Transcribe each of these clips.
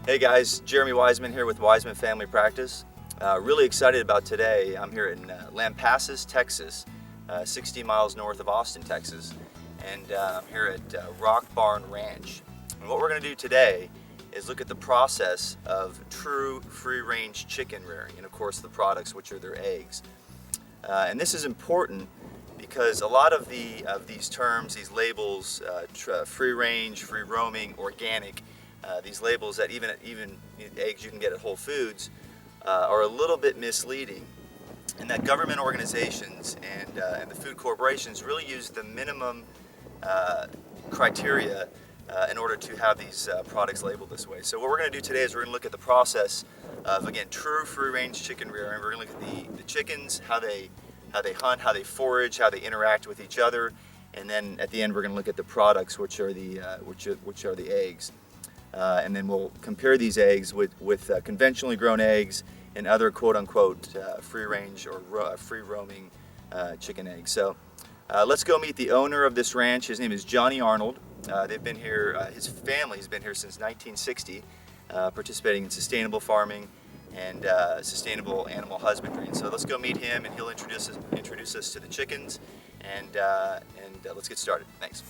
Hey guys, Jeremy Wiseman here with Wiseman Family Practice. Really excited about today. I'm here in Lampasas, Texas, 60 miles north of Austin, Texas, and I'm here at Rock Barn Ranch. And what we're going to do today is look at the process of true free-range chicken rearing, and of course the products, which are their eggs. And this is important because a lot of these terms, these labels, free-range, free-roaming, organic, these labels that even eggs you can get at Whole Foods are a little bit misleading, and that government organizations and the food corporations really use the minimum criteria in order to have these products labeled this way. So what we're going to do today is we're going to look at the process of, again, true free-range chicken rearing. We're going to look at the chickens, how they hunt, how they forage, how they interact with each other, and then at the end we're going to look at the products, which are the eggs. And then we'll compare these eggs with conventionally grown eggs and other quote-unquote free-range or free-roaming chicken eggs. So let's go meet the owner of this ranch. His name is Johnny Arnold. They've been here, his family's been here since 1960, participating in sustainable farming and sustainable animal husbandry. And so let's go meet him, and he'll introduce us to the chickens, and let's get started. Thanks.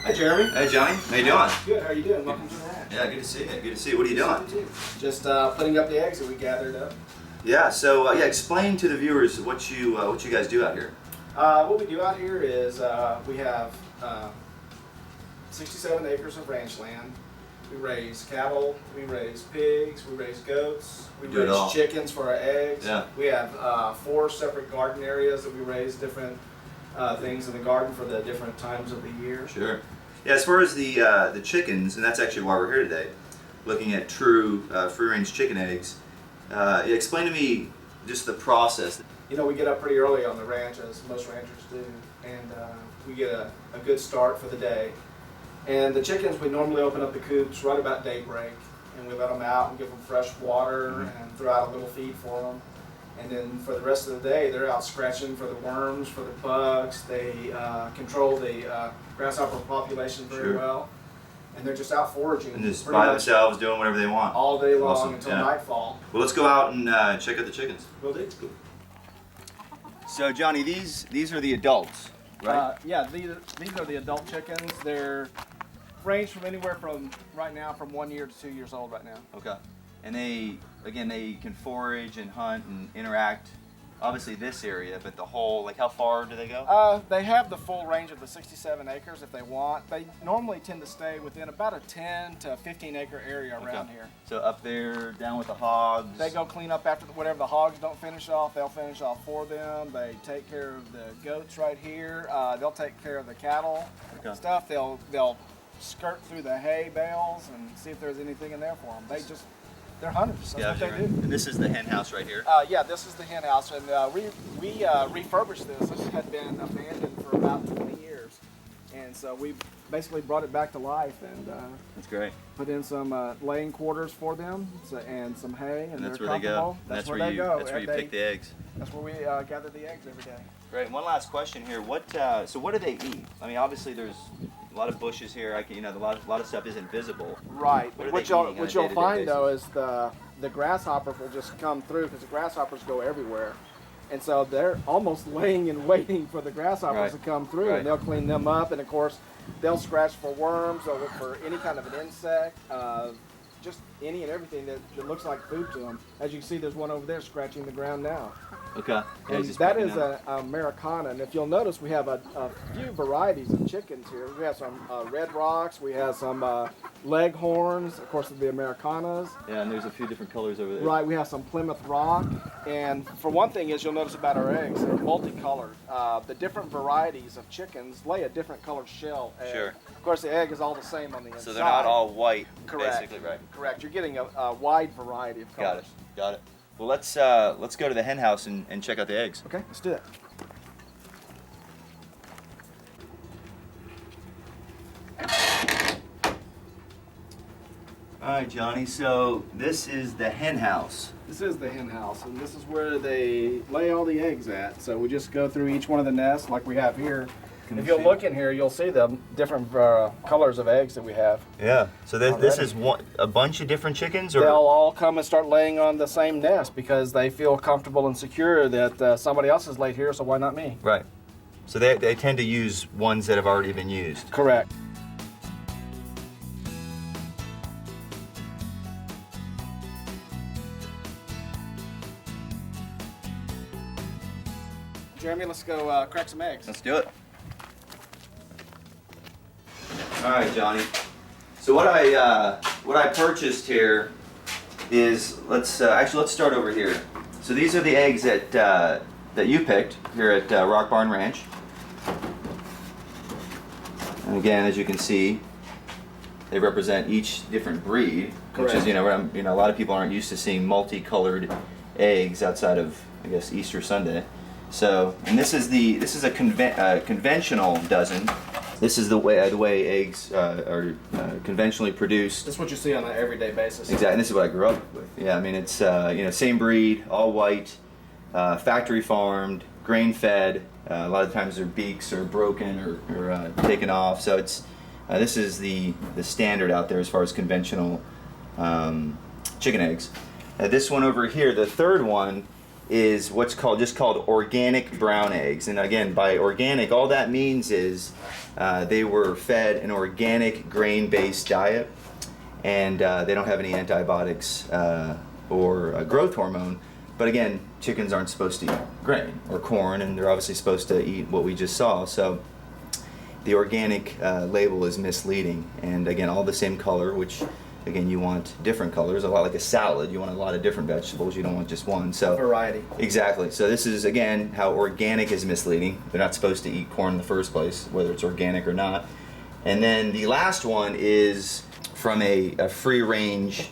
Hi, Jeremy. Hey, Johnny. How you doing? Good. How are you doing? Welcome to the ranch. Yeah, good to see you. Good to see you. What are you doing? Just putting up the eggs that we gathered up. Yeah. So explain to the viewers what you guys do out here. What we do out here is we have 67 acres of ranch land. We raise cattle, we raise pigs, we raise goats, we Do it raise all. chickens for our eggs. Yeah. We have 4 separate garden areas that we raise different things in the garden for the different times of the year. Sure. Yeah. As far as the chickens, and that's actually why we're here today, looking at true free-range chicken eggs. Explain to me just the process. You know, we get up pretty early on the ranch, as most ranchers do, and we get a good start for the day. And the chickens, we normally open up the coops right about daybreak, and we let them out and give them fresh water and throw out a little feed for them. And then for the rest of the day, they're out scratching for the worms, for the bugs. They control the grasshopper population very well, and they're just out foraging. And just pretty by much themselves doing whatever they want. all day long Awesome. until Yeah. nightfall. Well, let's go out and check out the chickens. Will do. So, Johnny, these are the adults, right? Yeah, these are the adult chickens. They're range from anywhere from right now from 1 year to 2 years old right now. Okay. And they can forage and hunt and interact. Obviously this area, but the whole, like, how far do they go? They have the full range of the 67 acres if they want. They normally tend to stay within about a 10 to 15 acre area around here. So up there, down with the hogs. They go clean up after whatever the hogs don't finish off. They'll finish off for them. They take care of the goats right here. They'll take care of the cattle stuff. They'll skirt through the hay bales and see if there's anything in there for them. They're hunters. That's what they do. And this is the hen house right here. Yeah, this is the hen house, and we refurbished this. This had been abandoned for about 20 years, and so we basically brought it back to life and That's great. put in some laying quarters for them and some hay, and that's they're where they go. comfortable. And That's where they go. That's where you pick the eggs. That's where we gather the eggs every day. Great. And one last question here. What do they eat? I mean, obviously there's a lot of bushes here. A lot of stuff isn't visible. Right. What are What they eating on you'll a day-to-day find though basis? is the grasshoppers will just come through because the grasshoppers go everywhere, and so they're almost laying and waiting for the grasshoppers Right. to come through, Right. and they'll clean them up, and of course they'll scratch for worms, they'll look for any kind of an insect, just any and everything that looks like food to them. As you can see, there's one over there scratching the ground now. Okay. And that is an Americana, and if you'll notice, we have a few varieties of chickens here. We have some Red Rocks, we have some Leghorns, of course, the Americanas. Yeah, and there's a few different colors over there. Right, we have some Plymouth Rock, and for one thing is you'll notice about our eggs, they're multicolored. The different varieties of chickens lay a different colored shell egg. Sure. Of course, the egg is all the same on the inside. So they're not all white, correct. basically, right? Correct. You're getting a wide variety of colors. Got it. Well, let's go to the hen house and check out the eggs. Okay, let's do that. All right, Johnny. So this is the hen house. This is the hen house, and this is where they lay all the eggs at. So we just go through each one of the nests like we have here. If you'll look in here, you'll see the different colors of eggs that we have. Yeah. So this is a bunch of different chickens, or they'll all come and start laying on the same nest because they feel comfortable and secure that somebody else has laid here, so why not me? right. So they tend to use ones that have already been used. Correct. Jeremy, let's go crack some eggs. Let's do it. All right, Johnny. So what I purchased here is let's start over here. So these are the eggs that you picked here at Rock Barn Ranch. And again, as you can see, they represent each different breed, Correct. which is a lot of people aren't used to seeing multicolored eggs outside of, I guess, Easter Sunday. So, and this is a conventional dozen. This is the way eggs are conventionally produced. This is what you see on an everyday basis. Exactly. And this is what I grew up with. Yeah, I mean it's same breed, all white, factory farmed, grain fed. A lot of times their beaks are broken or taken off. So it's this is the standard out there as far as conventional chicken eggs. This one over here, the third one, is what's called organic brown eggs. And again, by organic, all that means is they were fed an organic grain-based diet, and they don't have any antibiotics or growth hormone. But again, chickens aren't supposed to eat grain or corn, and they're obviously supposed to eat what we just saw. So the organic label is misleading. And again, all the same color, which again, you want different colors, a lot like a salad. You want a lot of different vegetables. You don't want just one. So Variety. Exactly. So this is, again, how organic is misleading. They're not supposed to eat corn in the first place, whether it's organic or not. And then the last one is from a free-range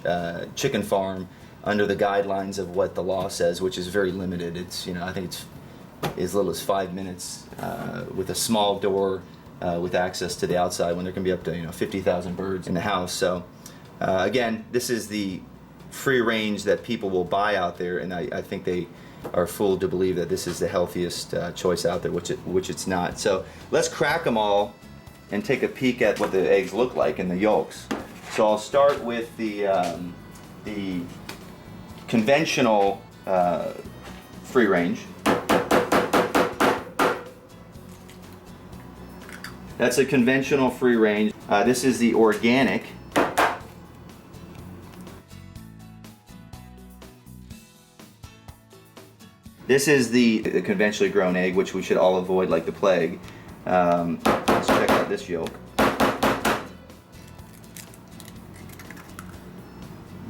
chicken farm under the guidelines of what the law says, which is very limited. It's, I think it's as little as 5 minutes with a small door with access to the outside, when there can be up to 50,000 birds in the house. So again, this is the free range that people will buy out there, and I think they are fooled to believe that this is the healthiest choice out there, which it's not. So let's crack them all and take a peek at what the eggs look like and the yolks. So I'll start with the conventional free range. That's a conventional free range. This is the organic. This is the conventionally grown egg, which we should all avoid like the plague. Let's check out this yolk.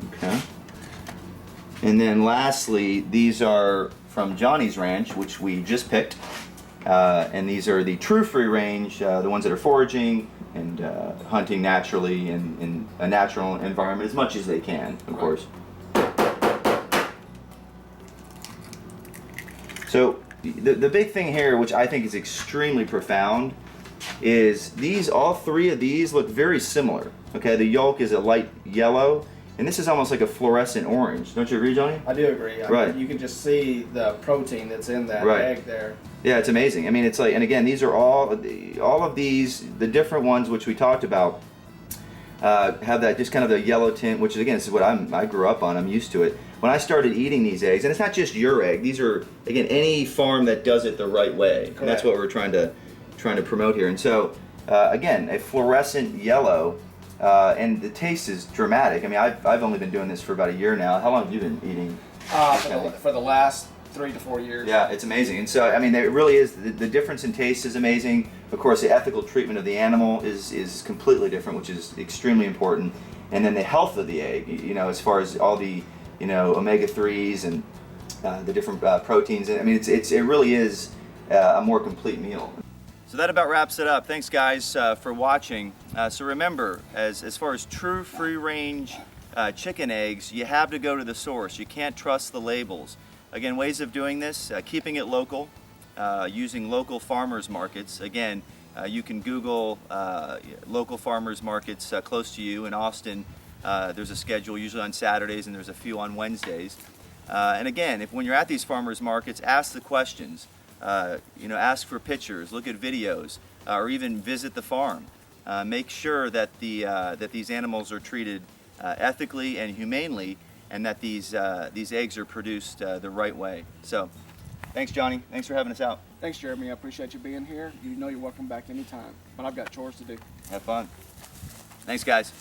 Okay. And then lastly, these are from Johnny's Ranch, which we just picked. And these are the true free range, the ones that are foraging and hunting naturally in a natural environment as much as they can, of course. So the big thing here, which I think is extremely profound, is all three of these look very similar. Okay, the yolk is a light yellow, and this is almost like a fluorescent orange. Don't you agree, Johnny? I do agree. Right. You can just see the protein that's in that Right. egg there. Yeah, it's amazing. I mean, it's like, and again, these are all of these, the different ones which we talked about, have that just kind of the yellow tint, which is, again, this is what I grew up on. I'm used to it. When I started eating these eggs, and it's not just your egg. These are, again, any farm that does it the right way. Correct. And that's what we're trying to promote here. And so, again, a fluorescent yellow, and the taste is dramatic. I mean, I've only been doing this for about a year now. How long have you been eating? For the last 3 to 4 years. Yeah, it's amazing. And so, I mean, it really is, the difference in taste is amazing. Of course, the ethical treatment of the animal is completely different, which is extremely important. And then the health of the egg, as far as all the, omega-3s and the different proteins. I mean, it really is a more complete meal. So that about wraps it up. Thanks, guys, for watching. So remember, as far as true free-range chicken eggs, you have to go to the source. You can't trust the labels. Again, ways of doing this, keeping it local, using local farmers markets. Again, you can Google local farmers markets close to you. In Austin, There's a schedule usually on Saturdays, and there's a few on Wednesdays. And again, when you're at these farmers markets, ask the questions. Ask for pictures, look at videos, or even visit the farm. Make sure that that these animals are treated ethically and humanely, and that these eggs are produced the right way. So, thanks, Johnny. Thanks for having us out. Thanks, Jeremy. I appreciate you being here. You know you're welcome back anytime, but I've got chores to do. Have fun. Thanks, guys.